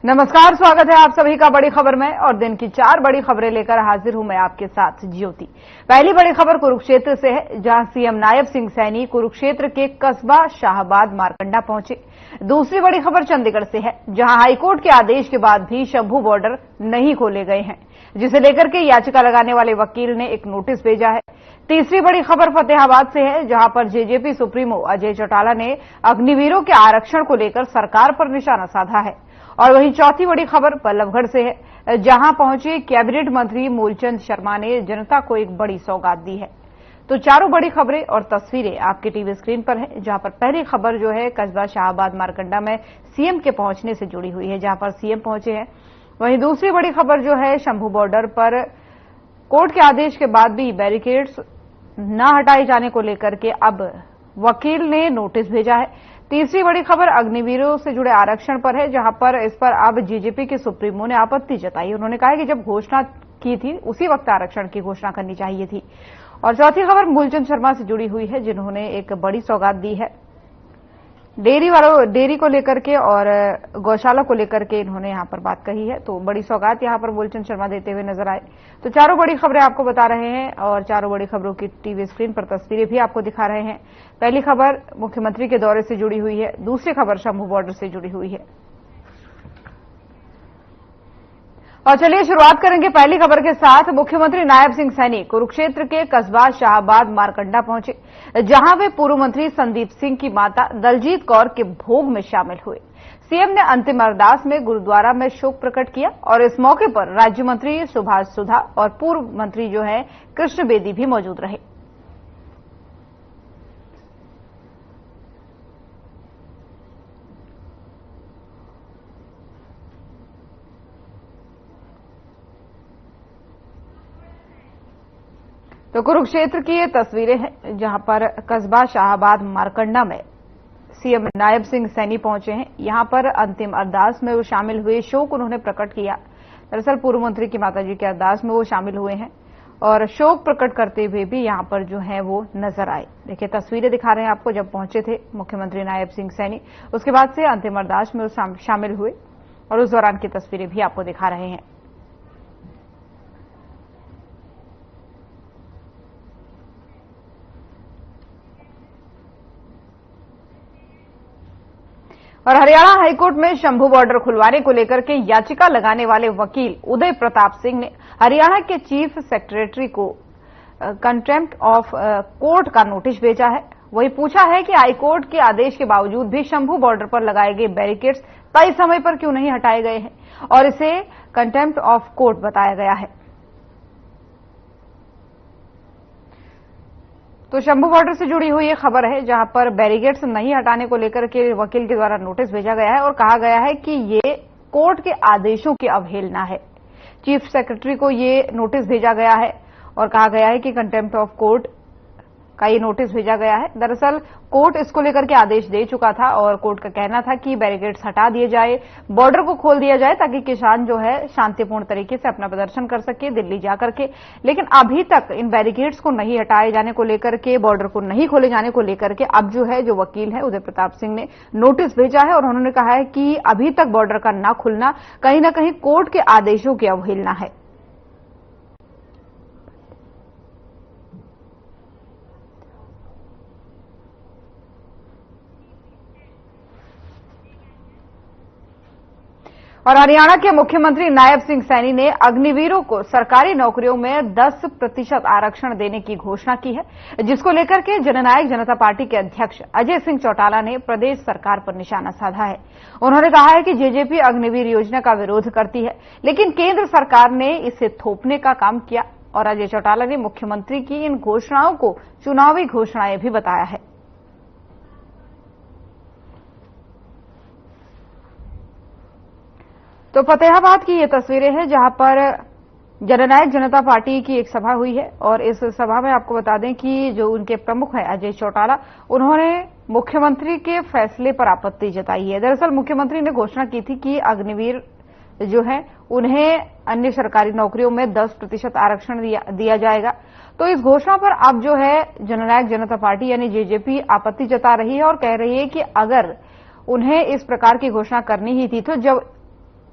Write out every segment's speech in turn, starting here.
नमस्कार, स्वागत है आप सभी का बड़ी खबर में। और दिन की 4 बड़ी खबरें लेकर हाजिर हूं मैं आपके साथ ज्योति। पहली बड़ी खबर कुरुक्षेत्र से है, जहां सीएम नायब सिंह सैनी कुरुक्षेत्र के कस्बा शाहबाद मारकंडा पहुंचे। दूसरी बड़ी खबर चंडीगढ़ से है, जहां हाईकोर्ट के आदेश के बाद भी शंभू बॉर्डर नहीं खोले गए हैं, जिसे लेकर के याचिका लगाने वाले वकील ने एक नोटिस भेजा है। तीसरी बड़ी खबर फतेहाबाद से है, जहां पर जेजेपी सुप्रीमो अजय चौटाला ने अग्निवीरों के आरक्षण को लेकर सरकार पर निशाना साधा है। और वहीं चौथी बड़ी खबर बल्लभगढ़ से है, जहां पहुंचे कैबिनेट मंत्री मूलचंद शर्मा ने जनता को एक बड़ी सौगात दी है। तो चारों बड़ी खबरें और तस्वीरें आपके टीवी स्क्रीन पर है, जहां पर पहली खबर जो है कस्बा शाहबाद मारकंडा में सीएम के पहुंचने से जुड़ी हुई है, जहां पर सीएम पहुंचे हैं। वहीं दूसरी बड़ी खबर जो है शंभू बॉर्डर पर कोर्ट के आदेश के बाद भी बैरिकेड्स न हटाए जाने को लेकर के अब वकील ने नोटिस भेजा है। तीसरी बड़ी खबर अग्निवीरों से जुड़े आरक्षण पर है, जहां पर इस पर अब जेजेपी के सुप्रीमो ने आपत्ति जताई। उन्होंने कहा कि जब घोषणा की थी उसी वक्त आरक्षण की घोषणा करनी चाहिए थी। और चौथी खबर मूलचंद शर्मा से जुड़ी हुई है, जिन्होंने एक बड़ी सौगात दी है डेयरी को लेकर के और गौशाला को लेकर के इन्होंने यहां पर बात कही है। तो बड़ी सौगात यहां पर मूलचंद शर्मा देते हुए नजर आए। तो चारों बड़ी खबरें आपको बता रहे हैं और चारों बड़ी खबरों की टीवी स्क्रीन पर तस्वीरें भी आपको दिखा रहे हैं। पहली खबर मुख्यमंत्री के दौरे से जुड़ी हुई है, दूसरी खबर शंभू बॉर्डर से जुड़ी हुई है। और चलिए शुरुआत करेंगे पहली खबर के साथ। मुख्यमंत्री नायब सिंह सैनी कुरुक्षेत्र के कस्बा शाहबाद मारकंडा पहुंचे, जहां वे पूर्व मंत्री संदीप सिंह की माता दलजीत कौर के भोग में शामिल हुए। सीएम ने अंतिम अरदास में गुरुद्वारा में शोक प्रकट किया और इस मौके पर राज्य मंत्री सुभाष सुधा और पूर्व मंत्री जो है कृष्ण बेदी भी मौजूद रहे। तो कुरुक्षेत्र की ये तस्वीरें हैं, जहां पर कस्बा शाहबाद मारकंडा में सीएम नायब सिंह सैनी पहुंचे हैं। यहां पर अंतिम अरदास में वो शामिल हुए, शोक उन्होंने प्रकट किया। दरअसल पूर्व मंत्री की माताजी के अरदास में वो शामिल हुए हैं और शोक प्रकट करते हुए भी यहां पर जो है वो नजर आए। देखिए तस्वीरें दिखा रहे हैं आपको, जब पहुंचे थे मुख्यमंत्री नायब सिंह सैनी, उसके बाद से अंतिम अरदास में वो शामिल हुए और उस दौरान की तस्वीरें भी आपको दिखा रहे हैं। और हरियाणा हाईकोर्ट में शंभू बॉर्डर खुलवाने को लेकर के याचिका लगाने वाले वकील उदय प्रताप सिंह ने हरियाणा के चीफ सेक्रेटरी को कंटेम्प्ट ऑफ कोर्ट का नोटिस भेजा है। वही पूछा है कि हाईकोर्ट के आदेश के बावजूद भी शंभू बॉर्डर पर लगाए गए बैरिकेड्स तय समय पर क्यों नहीं हटाए गए हैं और इसे कंटेम्प्ट ऑफ कोर्ट बताया गया है। तो शंभू बॉर्डर से जुड़ी हुई ये खबर है, जहां पर बैरिकेड्स नहीं हटाने को लेकर के वकील के द्वारा नोटिस भेजा गया है और कहा गया है कि ये कोर्ट के आदेशों की अवहेलना है। चीफ सेक्रेटरी को ये नोटिस भेजा गया है और कहा गया है कि कंटेम्प्ट ऑफ कोर्ट का ये नोटिस भेजा गया है। दरअसल कोर्ट इसको लेकर के आदेश दे चुका था और कोर्ट का कहना था कि बैरिकेड्स हटा दिए जाए, बॉर्डर को खोल दिया जाए ताकि किसान जो है शांतिपूर्ण तरीके से अपना प्रदर्शन कर सके दिल्ली जाकर के। लेकिन अभी तक इन बैरिकेड्स को नहीं हटाए जाने को लेकर के, बॉर्डर को नहीं खोले जाने को लेकर के अब जो है जो वकील है उदय प्रताप सिंह ने नोटिस भेजा है और उन्होंने कहा है कि अभी तक बॉर्डर का न खुलना कहीं न कहीं कोर्ट के आदेशों की अवहेलना है। और हरियाणा के मुख्यमंत्री नायब सिंह सैनी ने अग्निवीरों को सरकारी नौकरियों में 10% आरक्षण देने की घोषणा की है, जिसको लेकर के जननायक जनता पार्टी के अध्यक्ष अजय सिंह चौटाला ने प्रदेश सरकार पर निशाना साधा है। उन्होंने कहा है कि जेजेपी अग्निवीर योजना का विरोध करती है, लेकिन केंद्र सरकार ने इसे थोपने का काम किया। और अजय चौटाला ने मुख्यमंत्री की इन घोषणाओं को चुनावी घोषणाएं भी बताया है। तो फतेहाबाद की ये तस्वीरें हैं, जहां पर जननायक जनता पार्टी की एक सभा हुई है और इस सभा में आपको बता दें कि जो उनके प्रमुख हैं अजय चौटाला, उन्होंने मुख्यमंत्री के फैसले पर आपत्ति जताई है। दरअसल मुख्यमंत्री ने घोषणा की थी कि अग्निवीर जो है उन्हें अन्य सरकारी नौकरियों में 10% आरक्षण दिया जाएगा। तो इस घोषणा पर अब जो है जननायक जनता पार्टी यानी जेजेपी आपत्ति जता रही है और कह रही है कि अगर उन्हें इस प्रकार की घोषणा करनी ही थी तो जब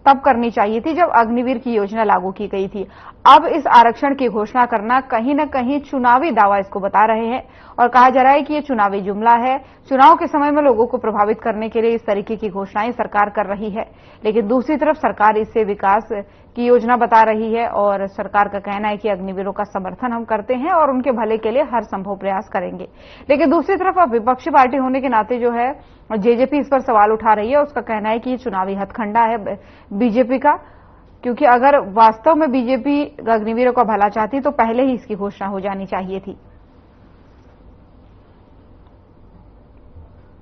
तब करनी चाहिए थी जब अग्निवीर की योजना लागू की गई थी। अब इस आरक्षण की घोषणा करना कहीं न कहीं चुनावी दावा इसको बता रहे हैं और कहा जा रहा है कि ये चुनावी जुमला है। चुनाव के समय में लोगों को प्रभावित करने के लिए इस तरीके की घोषणाएं सरकार कर रही है, लेकिन दूसरी तरफ सरकार इसे विकास की योजना बता रही है और सरकार का कहना है कि अग्निवीरों का समर्थन हम करते हैं और उनके भले के लिए हर संभव प्रयास करेंगे। लेकिन दूसरी तरफ अब विपक्षी पार्टी होने के नाते जो है जेजेपी इस पर सवाल उठा रही है। उसका कहना है कि ये चुनावी हथकंडा है बीजेपी का, क्योंकि अगर वास्तव में बीजेपी अग्निवीरों का भला चाहती तो पहले ही इसकी घोषणा हो जानी चाहिए थी।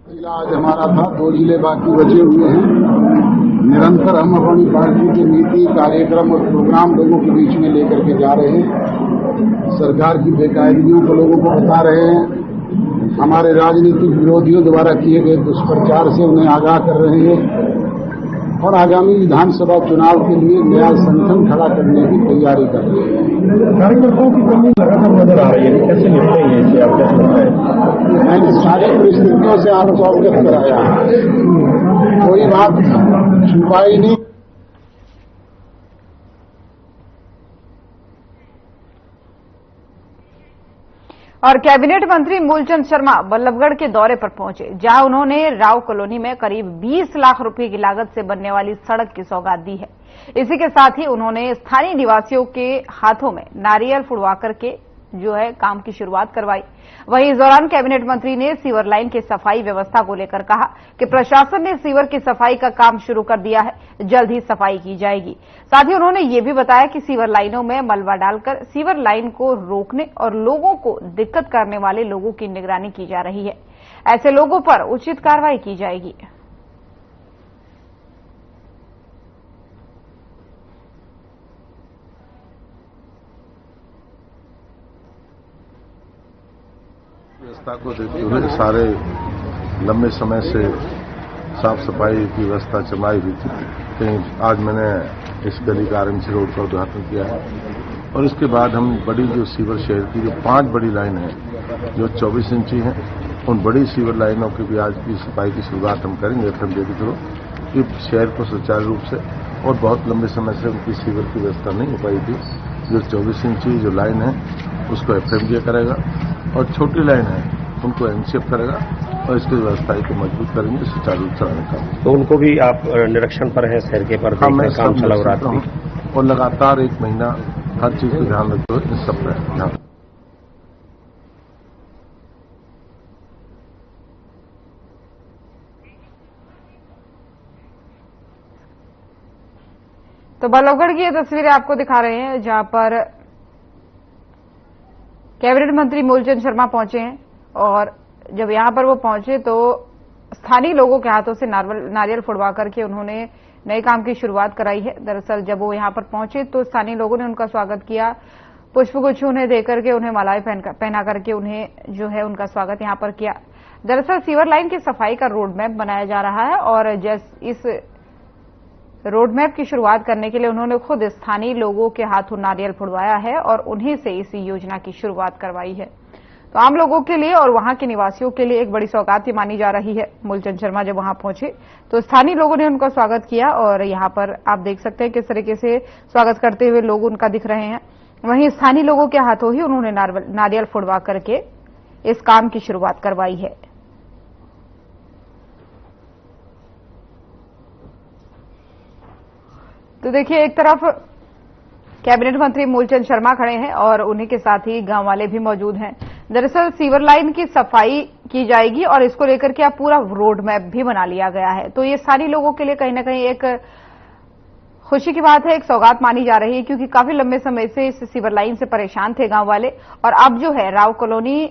आज हमारा था, 2 जिले बाकी बचे हुए हैं। निरंतर हम अपनी पार्टी की नीति, कार्यक्रम और प्रोग्राम लोगों के बीच में लेकर के जा रहे हैं। सरकार की बेकायदगियों को लोगों को बता रहे हैं। हमारे राजनीतिक विरोधियों द्वारा किए गए दुष्प्रचार से उन्हें आगाह कर रहे हैं और आगामी विधानसभा चुनाव के लिए नया संगठन खड़ा करने की तैयारी कर रहे हैं। कार्यकर्ताओं की कमी लगातार नजर आ रही है, कैसे निपटेंगे इससे, आप क्या समझते हैं? मैंने सारी परिस्थितियों से आपको अवगत कराया, कोई बात छुपाई नहीं। और कैबिनेट मंत्री मूलचंद शर्मा बल्लभगढ़ के दौरे पर पहुंचे, जहां उन्होंने राव कॉलोनी में करीब 20 लाख रुपए की लागत से बनने वाली सड़क की सौगात दी है। इसी के साथ ही उन्होंने स्थानीय निवासियों के हाथों में नारियल फुड़वा करके जो है काम की शुरुआत करवाई। वहीं इस दौरान कैबिनेट मंत्री ने सीवर लाइन की सफाई व्यवस्था को लेकर कहा कि प्रशासन ने सीवर की सफाई का काम शुरू कर दिया है, जल्द ही सफाई की जाएगी। साथ ही उन्होंने ये भी बताया कि सीवर लाइनों में मलबा डालकर सीवर लाइन को रोकने और लोगों को दिक्कत करने वाले लोगों की निगरानी की जा रही है। ऐसे लोगों पर उचित कार्रवाई की जाएगी। व्यवस्था को देखते हुए सारे लंबे समय से साफ सफाई की व्यवस्था चलाई हुई थी। आज मैंने इस गली का आरएमसी रोड का उद्घाटन किया है और इसके बाद हम बड़ी जो सीवर शहर की जो 5 बड़ी लाइन है जो 24 इंची हैं, उन बड़ी सीवर लाइनों की भी आज की सफाई की शुरुआत हम करेंगे एफएमजे के थ्रू, कि शहर को सुचारू रूप से, और बहुत लंबे समय से उनकी सीवर की व्यवस्था नहीं हो पाई थी। जो 24 इंची जो लाइन है उसको एफएमजे करेगा और छोटी लाइन है उनको एनसीएफ करेगा और इसकी व्यवस्था को मजबूत करेंगे, सुचारू रूप से चलाने का। तो उनको भी आप निरीक्षण पर है, शहर के पर काम चला रहा था और लगातार 1 महीना हर चीज को ध्यान रखते हुए इस सब पर ध्यान। तो बल्लभगढ़ की ये तस्वीरें आपको दिखा रहे हैं, जहां पर कैबिनेट मंत्री मूलचंद शर्मा पहुंचे हैं और जब यहां पर वो पहुंचे तो स्थानीय लोगों के हाथों से नारियल फुड़वा करके उन्होंने नए काम की शुरुआत कराई है। दरअसल जब वो यहां पर पहुंचे तो स्थानीय लोगों ने उनका स्वागत किया, पुष्पगुच्छ उन्हें देकर के, उन्हें मालाएं पहना करके उन्हें जो है उनका स्वागत यहां पर किया। दरअसल सीवर लाइन की सफाई का रोड मैप बनाया जा रहा है और इस रोड मैप की शुरुआत करने के लिए उन्होंने खुद स्थानीय लोगों के हाथों नारियल फुड़वाया है और उन्हीं से इस योजना की शुरुआत करवाई है। तो आम लोगों के लिए और वहां के निवासियों के लिए एक बड़ी सौगात मानी जा रही है। मूलचंद शर्मा जब वहां पहुंचे तो स्थानीय लोगों ने उनका स्वागत किया और यहां पर आप देख सकते हैं किस तरीके से स्वागत करते हुए लोग उनका दिख रहे हैं। वहीं स्थानीय लोगों के हाथों ही उन्होंने नारियल फुड़वा करके इस काम की शुरुआत करवाई है। तो देखिए, एक तरफ कैबिनेट मंत्री मूलचंद शर्मा खड़े हैं और उन्हीं के साथ ही गांव वाले भी मौजूद हैं। दरअसल सीवर लाइन की सफाई की जाएगी और इसको लेकर के अब पूरा रोड मैप भी बना लिया गया है। तो ये सारी लोगों के लिए कहीं ना कहीं एक खुशी की बात है, एक सौगात मानी जा रही है, क्योंकि काफी लंबे समय से इस सीवर लाइन से परेशान थे गांव वाले और अब जो है राव कॉलोनी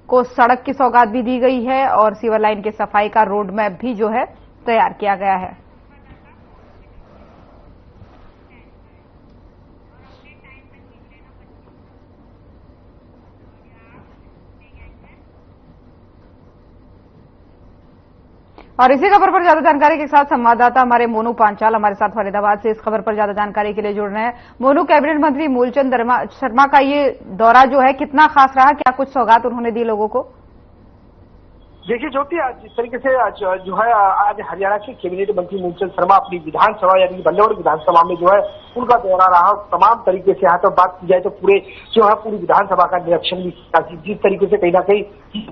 को सड़क की सौगात भी दी गई है और सीवर लाइन की सफाई का रोड मैप भी जो है तैयार किया गया है। और इसी खबर पर ज्यादा जानकारी के साथ संवाददाता हमारे मोनू पांचाल हमारे साथ फरीदाबाद से इस खबर पर ज्यादा जानकारी के लिए जुड़ रहे हैं। मोनू, कैबिनेट मंत्री मूलचंद शर्मा का ये दौरा जो है कितना खास रहा, क्या कुछ सौगात उन्होंने दी लोगों को? देखिए ज्योति, आज जिस तरीके से जो है आज हरियाणा के कैबिनेट मंत्री मूलचंद शर्मा अपनी विधानसभा यानी बल्लौड़ विधानसभा में जो है उनका दौरा रहा, तमाम तरीके से यहाँ तक बात की जाए तो पूरी विधानसभा का निरीक्षण भी किया कि जिस तरीके से कहीं ना कहीं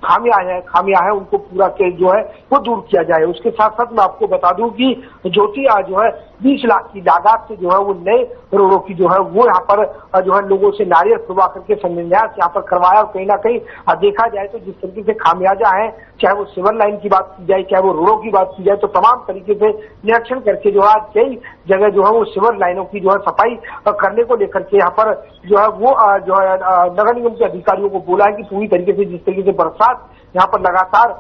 खामियां है उनको पूरा जो है वो दूर किया जाए। उसके साथ साथ मैं आपको बता दूं कि ज्योति आज जो है 20 लाख की लागत से जो है वो नए रोडों की जो है वो यहाँ पर जो है लोगों से नारियल खुलवा करके शिलान्यास यहाँ पर करवाया। और कहीं ना कहीं देखा जाए तो जिस तरीके से खामियाजा है, चाहे वो सिविल लाइन की बात की जाए, चाहे वो रोडों की बात की जाए, तो तमाम तरीके से निरीक्षण करके जो आज कई जगह जो है वो सिविल लाइनों की जो है सफाई करने को लेकर के यहाँ पर जो है वो जो है नगर निगम के अधिकारियों को बोला है कि पूरी तरीके से जिस तरीके से बरसात यहाँ पर लगातार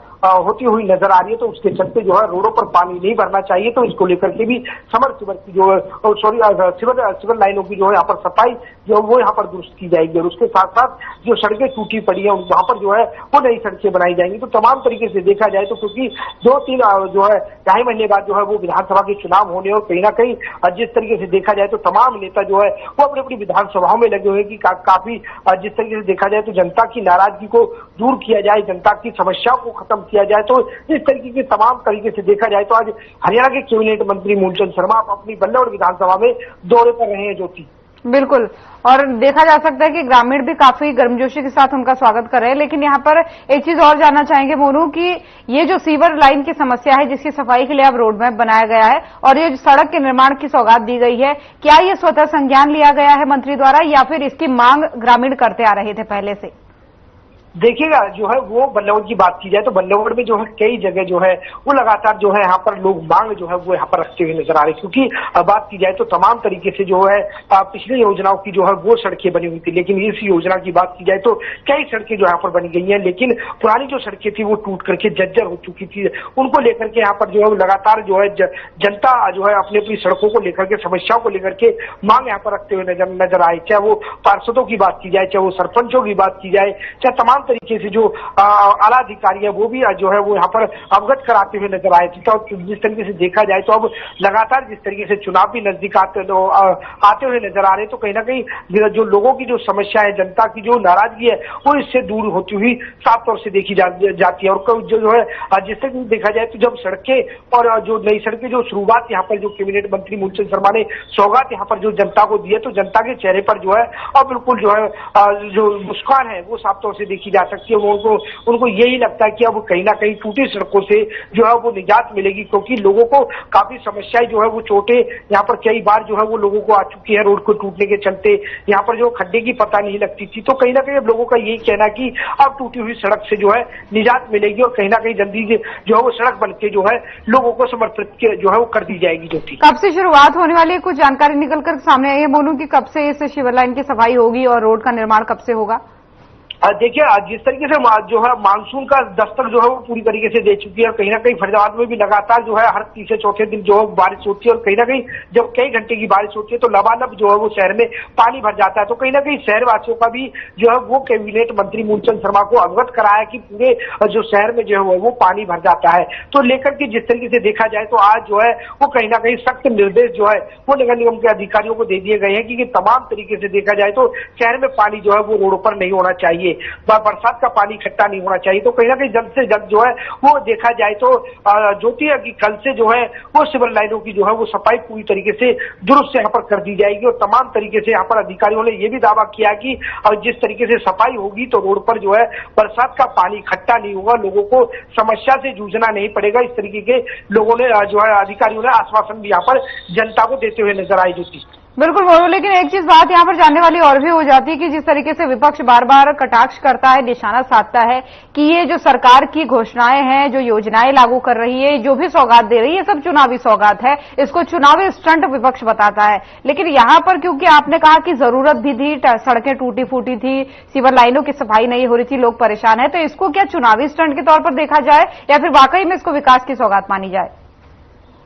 होती हुई नजर आ रही है तो उसके चलते जो है रोडों पर पानी नहीं भरना चाहिए, तो इसको लेकर के भी समर सिवर की जो है सिविल लाइनों की जो है यहाँ पर सफाई जो है वो यहाँ पर दुरुस्त की जाएगी। और उसके साथ साथ जो सड़कें टूटी पड़ी है वहाँ पर जो है वो नई सड़कें बनाई जाएंगी। तो तमाम तरीके से देखा जाए तो क्योंकि 2-3 जो है 2.5 महीने बाद जो है वो विधानसभा के चुनाव होने और कहीं ना कहीं जिस तरीके से देखा जाए तो तमाम नेता जो है वो अपनी अपनी विधानसभाओं में लगे हुए कि काफी जिस तरीके से देखा जाए तो जनता की नाराजगी को दूर किया जाए, जनता की समस्याओं को खत्म किया जाए। तो इस तरीके के तमाम तरीके से देखा जाए तो आज हरियाणा के कैबिनेट मंत्री मूलचंद शर्मा अपनी बल्लौड़ विधानसभा में दौरे पर रहे हैं ज्योति। बिल्कुल, और देखा जा सकता है कि ग्रामीण भी काफी गर्मजोशी के साथ उनका स्वागत कर रहे हैं। लेकिन यहाँ पर एक चीज और जानना चाहेंगे मोनू कि ये जो सीवर लाइन की समस्या है जिसकी सफाई के लिए अब रोड मैप बनाया गया है और ये जो सड़क के निर्माण की सौगात दी गई है, क्या ये स्वतः संज्ञान लिया गया है मंत्री द्वारा या फिर इसकी मांग ग्रामीण करते आ रहे थे पहले से? देखिएगा जो है वो बल्लौड़ की बात की जाए तो बल्लौड़ में जो है कई जगह जो है वो लगातार जो है यहाँ पर लोग मांग जो है वो यहाँ पर रखते हुए नजर आ रहे, क्योंकि बात की जाए तो तमाम तरीके से जो है पिछली योजनाओं की जो है वो सड़कें बनी हुई थी, लेकिन इस योजना की बात की जाए तो कई सड़कें जो यहाँ पर बनी गई हैं, लेकिन पुरानी जो सड़कें थी वो टूट करके जर्जर हो चुकी थी। उनको लेकर के यहाँ पर जो है लगातार जो है जनता जो है अपनी अपनी सड़कों को लेकर के समस्याओं को लेकर के मांग यहाँ पर रखते हुए नजर आए, चाहे वो पार्षदों की बात की जाए, चाहे वो सरपंचों की बात की जाए, चाहे तमाम तरीके से जो आला अधिकारी है वो भी जो है वो यहाँ पर अवगत कराते हुए नजर आए थे। तो जिस तरीके से देखा जाए तो अब लगातार जिस तरीके से चुनाव भी नजदीक आते हुए नजर आ रहे, तो कहीं ना कहीं जो लोगों की जो समस्या है, जनता की जो नाराजगी है वो इससे दूर होती हुई साफ तौर से देखी जाती है। और जो है जिस तरीके से देखा जाए तो जब सड़कें और जो नई सड़कें जो शुरुआत यहाँ पर जो कैबिनेट मंत्री मूलचंद शर्मा ने सौगात यहाँ पर जो जनता को दी है, तो जनता के चेहरे पर जो है और बिल्कुल जो है जो मुस्कान है वो साफ तौर से देखी जा सकती है। उनको यही लगता है कि अब कहीं ना कहीं टूटी सड़कों से जो है वो निजात मिलेगी, क्योंकि लोगों को काफी समस्याएं जो है वो चोटें यहाँ पर कई बार जो है वो लोगों को आ चुकी है रोड को टूटने के चलते, यहाँ पर जो खड्डे की पता नहीं लगती थी। तो कहीं ना कहीं अब लोगों का यही कहना कि अब टूटी हुई सड़क से जो है निजात मिलेगी और कहीं ना कहीं जल्दी जो है वो सड़क बनके जो है लोगों को समर्पित जो है वो कर दी जाएगी। जो थी कब से शुरुआत होने वाली है, कुछ जानकारी निकल कर सामने आई है मोनू की कब से इस शिवर लाइन की सफाई होगी और रोड का निर्माण कब से होगा? देखिए जिस तरीके से जो है मानसून का दस्तक जो है वो पूरी तरीके से दे चुकी है और कहीं ना कहीं फरीदाबाद में भी लगातार जो है हर तीसरे चौथे दिन जो है बारिश होती है और कहीं ना कहीं जब कई घंटे की बारिश होती है तो लबालब जो है वो शहर में पानी भर जाता है। तो कहीं ना कहीं शहरवासियों का भी जो है वो कैबिनेट मंत्री मूलचंद शर्मा को अवगत कराया कि पूरे जो शहर में जो है वो पानी भर जाता है। तो लेकर के जिस तरीके से देखा जाए तो आज जो है वो कहीं ना कहीं सख्त निर्देश जो है वो नगर निगम के अधिकारियों को दे दिए गए हैं कि तमाम तरीके से देखा जाए तो शहर में पानी जो है वो रोडों पर नहीं होना चाहिए, बरसात का पानी इकट्ठा नहीं होना चाहिए। तो कहीं ना कहीं जल्द से जल्द जो है वो देखा जाए तो ज्योति है कि कल से जो है वो सिविल लाइनों की जो है वो सफाई पूरी तरीके से दुरुस्त यहाँ पर कर दी जाएगी और तमाम तरीके से यहाँ पर अधिकारियों ने ये भी दावा किया कि जिस तरीके से सफाई होगी तो रोड पर जो है बरसात का पानी इकट्ठा नहीं होगा, लोगों को समस्या से जूझना नहीं पड़ेगा। इस तरीके के लोगों ने जो है अधिकारियों ने आश्वासन भी यहाँ पर जनता को देते हुए नजर आए। ज्योति बिल्कुल बोलो, लेकिन एक चीज बात यहाँ पर जानने वाली और भी हो जाती है कि जिस तरीके से विपक्ष बार बार कटाक्ष करता है, निशाना साधता है कि ये जो सरकार की घोषणाएं हैं, जो योजनाएं लागू कर रही है, जो भी सौगात दे रही है, सब चुनावी सौगात है, इसको चुनावी स्टंट विपक्ष बताता है। लेकिन यहाँ पर क्योंकि आपने कहा कि जरूरत भी थी, सड़कें टूटी फूटी थी, सीवर लाइनों की सफाई नहीं हो रही थी, लोग परेशान है, तो इसको क्या चुनावी स्टंट के तौर पर देखा जाए या फिर वाकई में इसको विकास की सौगात मानी जाए?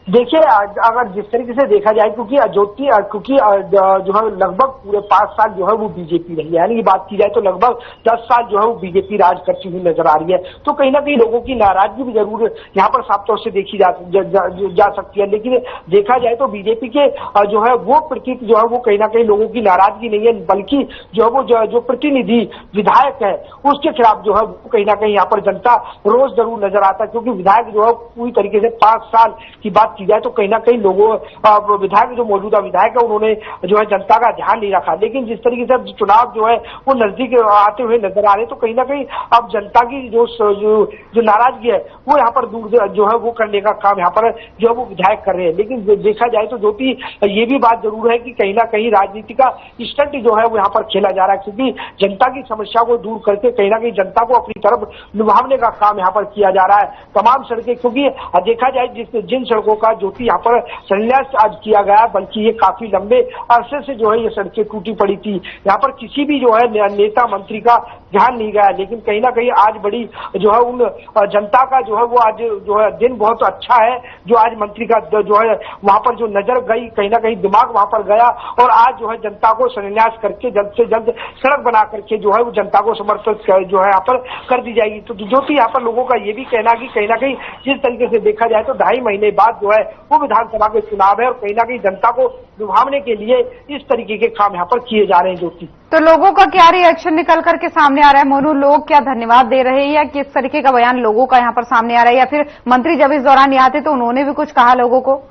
देखिए अगर जिस तरीके से देखा जाए क्योंकि जो है लगभग पूरे 5 साल जो है वो बीजेपी रही है, यानी कि बात की जाए तो लगभग 10 साल जो है वो बीजेपी राज करती हुई नजर आ रही है। तो कहीं ना कहीं लोगों की नाराजगी भी जरूर यहाँ पर साफ तौर से देखी जा सकती है। लेकिन देखा जाए तो बीजेपी के जो है वो प्रतीक जो है वो कहीं ना कहीं लोगों की नाराजगी नहीं है, बल्कि जो है वो जो प्रतिनिधि विधायक है उसके खिलाफ जो है वो कहीं ना कहीं यहाँ पर जनता रोज जरूर नजर आता है। क्योंकि विधायक जो है पूरी तरीके से 5 साल की बात की जाए तो कहीं ना कहीं लोगों विधायक जो मौजूदा विधायक है उन्होंने जो है जनता का ध्यान नहीं रखा। लेकिन जिस तरीके से अब चुनाव जो है वो नजदीक आते हुए नजर आ रहे तो कहीं ना कहीं अब जनता की जो नाराजगी है वो यहाँ पर दूर जो है वो करने का काम यहाँ पर जो है वो विधायक कर रहे हैं। लेकिन देखा जाए तो ज्योति ये भी बात जरूर है कि कहीं ना कहीं राजनीति का स्टंट जो है वो यहाँ पर खेला जा रहा है, क्योंकि जनता की समस्या को दूर करके कहीं ना कहीं जनता को अपनी तरफ लुभावने का काम यहाँ पर किया जा रहा है। तमाम सड़कें, क्योंकि देखा जाए जिन सड़कों का ज्योति यहाँ पर शिलान्यास आज किया गया, बल्कि ये काफी लंबे अरसे से जो है ये सड़कें टूटी पड़ी थी, यहाँ पर किसी भी जो है नेता मंत्री का ध्यान नहीं गया। लेकिन कहीं ना कहीं आज बड़ी जो है उन जनता का जो है वो आज जो है दिन बहुत अच्छा है, जो आज मंत्री का जो है वहां पर जो नजर गई, कहीं ना कहीं दिमाग वहां पर गया और आज जो है जनता को शिलान्यास करके जल्द से जल्द सड़क बना करके जो है वो जनता को समर्पित जो है यहाँ पर कर दी जाएगी। तो जो कि यहाँ पर लोगों का ये भी कहना कि कहीं ना कहीं जिस तरीके से देखा जाए तो 2.5 महीने बाद जो है वो विधानसभा के चुनाव है और कहीं ना कहीं जनता को लुभावने के लिए इस तरीके के काम यहाँ पर किए जा रहे हैं। ज्योति, तो लोगों का क्या रिएक्शन निकल करके सामने आ रहा है मोनू? लोग क्या धन्यवाद दे रहे हैं या किस तरीके का बयान लोगों का यहाँ पर सामने आ रहा है, या फिर मंत्री जब इस दौरान यहाँ थे तो उन्होंने भी कुछ कहा लोगों को?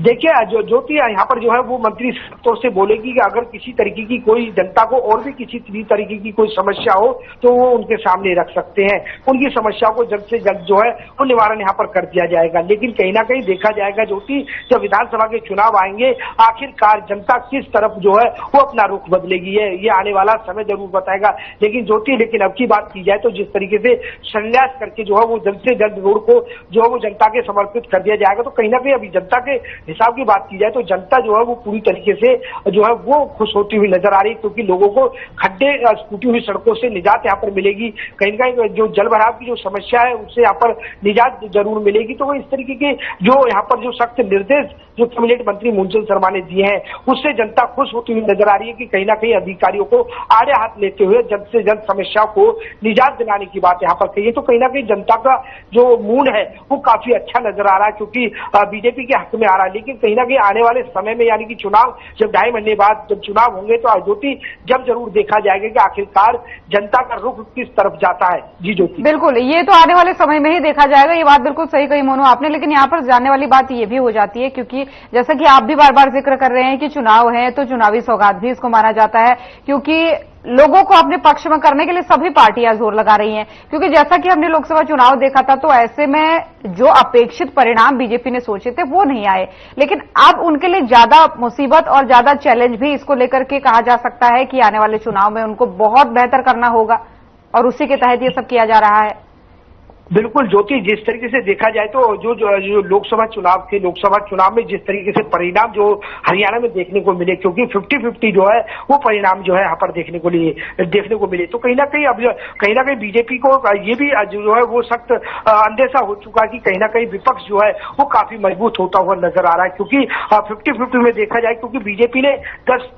देखिए ज्योति यहाँ पर जो है वो मंत्री तौर से बोलेगी कि अगर किसी तरीके की कोई जनता को और भी किसी तरीके की कोई समस्या हो तो वो उनके सामने रख सकते हैं, उनकी समस्या को जल्द से जल्द जो है वो निवारण यहाँ पर कर दिया जाएगा। लेकिन कहीं ना कहीं देखा जाएगा ज्योति जब विधानसभा के चुनाव आएंगे आखिरकार जनता किस तरफ जो है वो अपना रुख बदलेगी है ये आने वाला समय जरूर बताएगा। लेकिन ज्योति अब की बात की जाए तो जिस तरीके से शिलान्यास करके जो है वो जल्द से जल्द रोड को जो है वो जनता के समर्पित कर दिया जाएगा, तो कहीं ना कहीं अभी जनता के हिसाब की बात की जाए तो जनता जो है वो पूरी तरीके से जो है वो खुश होती हुई नजर आ रही है, क्योंकि लोगों को खड्डे टूटी हुई सड़कों से निजात यहाँ पर मिलेगी, कहीं ना कहीं जो जल भराव की जो समस्या है उससे यहाँ पर निजात जरूर मिलेगी। तो इस तरीके के जो यहाँ पर जो सख्त निर्देश जो कैबिनेट मंत्री मूलचंद शर्मा ने दिए हैं उससे जनता खुश होती हुई नजर आ रही है कि कहीं ना कहीं अधिकारियों को आड़े हाथ लेते हुए जल्द से जल्द समस्या को निजात दिलाने की बात यहाँ पर कही है। तो कहीं ना कहीं जनता का जो मूड है वो काफी अच्छा नजर आ रहा है, क्योंकि बीजेपी के हक में आ रहा है। लेकिन कहीं ना कहीं आने वाले समय में यानी कि चुनाव जब 2.5 महीने बाद जब चुनाव होंगे तो ज्योति जब जरूर देखा जाएगा कि आखिरकार जनता का रुख किस तरफ जाता है। जी ज्योति, बिल्कुल, ये तो आने वाले समय में ही देखा जाएगा, ये बात बिल्कुल सही कही मोनू आपने। लेकिन यहाँ पर जानने वाली बात ये भी हो जाती है, क्योंकि जैसा कि आप भी बार बार जिक्र कर रहे हैं कि चुनाव है तो चुनावी सौगात भी इसको माना जाता है, क्योंकि लोगों को अपने पक्ष में करने के लिए सभी पार्टियां जोर लगा रही हैं। क्योंकि जैसा कि हमने लोकसभा चुनाव देखा था तो ऐसे में जो अपेक्षित परिणाम बीजेपी ने सोचे थे वो नहीं आए, लेकिन अब उनके लिए ज्यादा मुसीबत और ज्यादा चैलेंज भी इसको लेकर के कहा जा सकता है कि आने वाले चुनाव में उनको बहुत बेहतर करना होगा और उसी के तहत ये सब किया जा रहा है। बिल्कुल ज्योति, जिस तरीके से देखा जाए तो जो लोकसभा चुनाव में जिस तरीके से परिणाम जो हरियाणा में देखने को मिले, क्योंकि 50-50 जो है वो परिणाम जो है यहाँ पर देखने को मिले, तो कहीं ना कहीं बीजेपी को ये भी जो है वो सख्त अंदेशा हो चुका है कि कहीं ना कहीं विपक्ष जो है वो काफी मजबूत होता हुआ नजर आ रहा है। क्योंकि 50-50 में देखा जाए, क्योंकि बीजेपी ने 10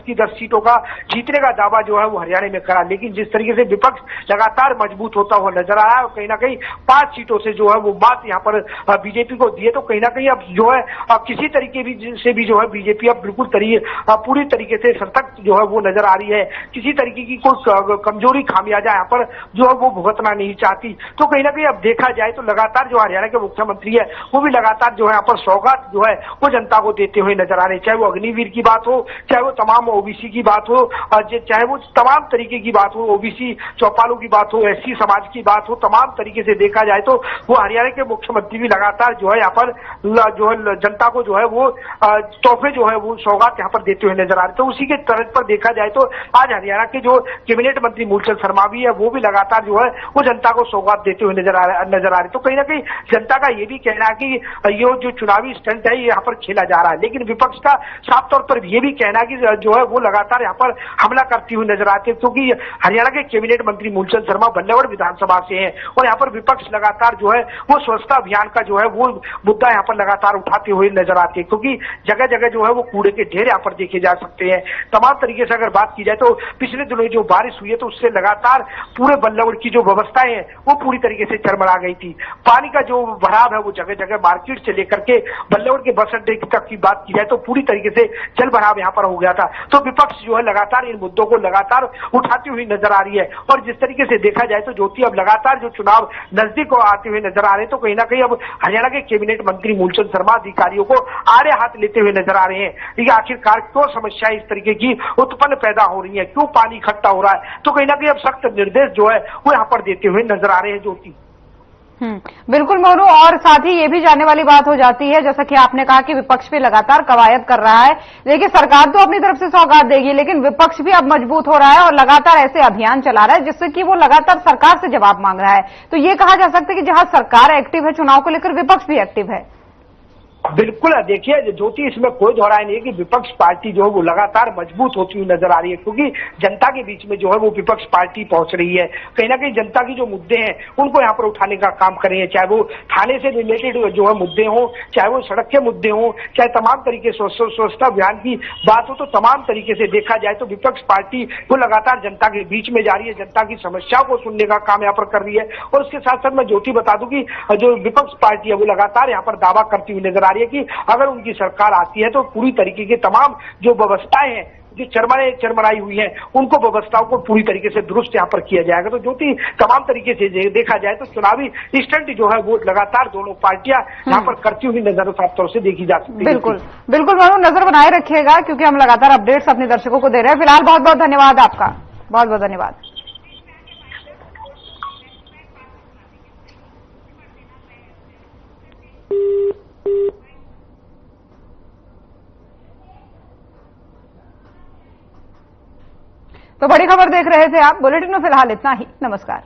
की 10 सीटों का जीतने का दावा जो है वो हरियाणा में करा, लेकिन जिस तरीके से विपक्ष लगातार मजबूत होता हुआ नजर आ रहा है, कहीं ना कहीं 5 सीटों से जो है वो बात यहाँ पर बीजेपी को दी है। तो कहीं ना कहीं अब जो है किसी तरीके से भी जो है बीजेपी अब बिल्कुल पूरी तरीके से सतर्क जो है वो नजर आ रही है, किसी तरीके की कोई कमजोरी खामियाजा यहाँ पर जो है वो भुगतना नहीं चाहती। तो कहीं ना कहीं अब देखा जाए तो लगातार जो हरियाणा के मुख्यमंत्री है वो भी लगातार जो है यहाँ पर सौगात जो है वो जनता को देते हुए नजर आ रहे हैं, चाहे वो अग्निवीर की बात हो, चाहे वो तमाम ओबीसी की बात हो, चाहे वो तमाम तरीके की बात हो, ओबीसी चौपालों की बात हो, एससी समाज की बात हो, तमाम तरीके से देखा जाए तो वो हरियाणा के मुख्यमंत्री भी लगातार जो है यहाँ पर जो है जनता को जो है वो तोहफे जो है वो सौगात यहाँ पर देते हुए नजर आ रहे। तो उसी के तर्ज पर देखा जाए तो आज हरियाणा के जो कैबिनेट मंत्री मूलचंद शर्मा भी है वो भी लगातार जो है वो जनता को सौगात देते हुए नजर आ रहे। तो कहीं ना कहीं जनता का ये भी कहना है कि ये जो चुनावी स्टंट है ये यहाँ पर खेला जा रहा है, लेकिन विपक्ष का साफ तौर पर ये भी कहना है कि जो है वो लगातार यहाँ पर हमला करती हुई नजर आती है, क्योंकि हरियाणा के कैबिनेट मंत्री मूलचंद शर्मा बल्लभगढ़ विधानसभा से हैं और और यहाँ पर विपक्ष लगातार जो है वो स्वच्छता अभियान का जो है वो मुद्दा यहाँ पर लगातार उठाते हुए नजर आते हैं, क्योंकि जगह जगह जो है वो कूड़े के ढेर यहाँ पर देखे जा सकते हैं। तमाम तरीके से अगर बात की जाए तो पिछले दिनों जो बारिश हुई है तो उससे लगातार पूरे बल्लभगढ़ की जो व्यवस्थाएं हैं वो पूरी तरीके से चरमरा गई थी। पानी का जो भराव है वो जगह जगह मार्केट से लेकर के बल्लभगढ़ के बस अड्डे तक की बात की जाए तो पूरी तरीके से जल भराव यहाँ पर हो गया था। तो विपक्ष जो है लगातार इन मुद्दों को लगातार उठाती हुई नजर आ रही है। और जिस तरीके से देखा जाए तो ज्योति अब लगातार जो चुनाव नजदीक आते हुए नजर आ रहे हैं तो कहीं ना कहीं अब हरियाणा के कैबिनेट मंत्री मूलचंद शर्मा अधिकारियों को आड़े हाथ लेते हुए नजर आ रहे हैं। ये आखिरकार क्यों समस्याएं इस तरीके की उत्पन्न पैदा हो रही है, क्यों पानी इकट्ठा हो रहा है, तो कहीं ना कहीं अब सख्त निर्देश जो है वो यहाँ पर देते हुए नजर आ रहे हैं ज्योति। बिल्कुल मोनू, और साथ ही ये भी जानने वाली बात हो जाती है, जैसा कि आपने कहा कि विपक्ष भी लगातार कवायद कर रहा है। देखिए, सरकार तो अपनी तरफ से सौगात देगी, लेकिन विपक्ष भी अब मजबूत हो रहा है और लगातार ऐसे अभियान चला रहा है जिससे कि वो लगातार सरकार से जवाब मांग रहा है। तो ये कहा जा सकता है कि जहां सरकार एक्टिव है चुनाव को लेकर, विपक्ष भी एक्टिव है। बिल्कुल, देखिए ज्योति, इसमें कोई दोहराय नहीं है कि विपक्ष पार्टी जो है वो लगातार मजबूत होती हुई नजर आ रही है, क्योंकि जनता के बीच में जो है वो विपक्ष पार्टी पहुंच रही है। कहीं ना कहीं जनता की जो मुद्दे हैं उनको यहाँ पर उठाने का काम कर रही है, चाहे वो थाने से रिलेटेड जो है मुद्दे हों, चाहे वो सड़क के मुद्दे हों, चाहे तमाम तरीके से स्वच्छता अभियान की बात हो, तो तमाम तरीके से देखा जाए तो विपक्ष पार्टी वो लगातार जनता के बीच में जा रही है, जनता की समस्याओं को सुनने का काम यहाँ पर कर रही है। और उसके साथ साथ मैं ज्योति बता दूं कि जो विपक्ष पार्टी है वो लगातार यहाँ पर दावा करती हुई नजर आ रही है कि अगर उनकी सरकार आती है तो पूरी तरीके की तमाम जो व्यवस्थाएं हैं जो चरमराई हुई है उनको व्यवस्थाओं को पूरी तरीके से दुरुस्त यहाँ पर किया जाएगा। तो ज्योति, तमाम तरीके से देखा जाए तो चुनावी स्टंट जो है वो लगातार दोनों पार्टियां यहाँ पर करती हुई नजर साफ तौर से देखी जा सकती है। बिल्कुल बिल्कुल मनु, नजर बनाए रखिएगा क्योंकि हम लगातार अपडेट्स अपने दर्शकों को दे रहे हैं। फिलहाल बहुत बहुत धन्यवाद आपका, बहुत बहुत धन्यवाद। तो बड़ी खबर देख रहे थे आप। बुलेटिन में फिलहाल इतना ही। नमस्कार।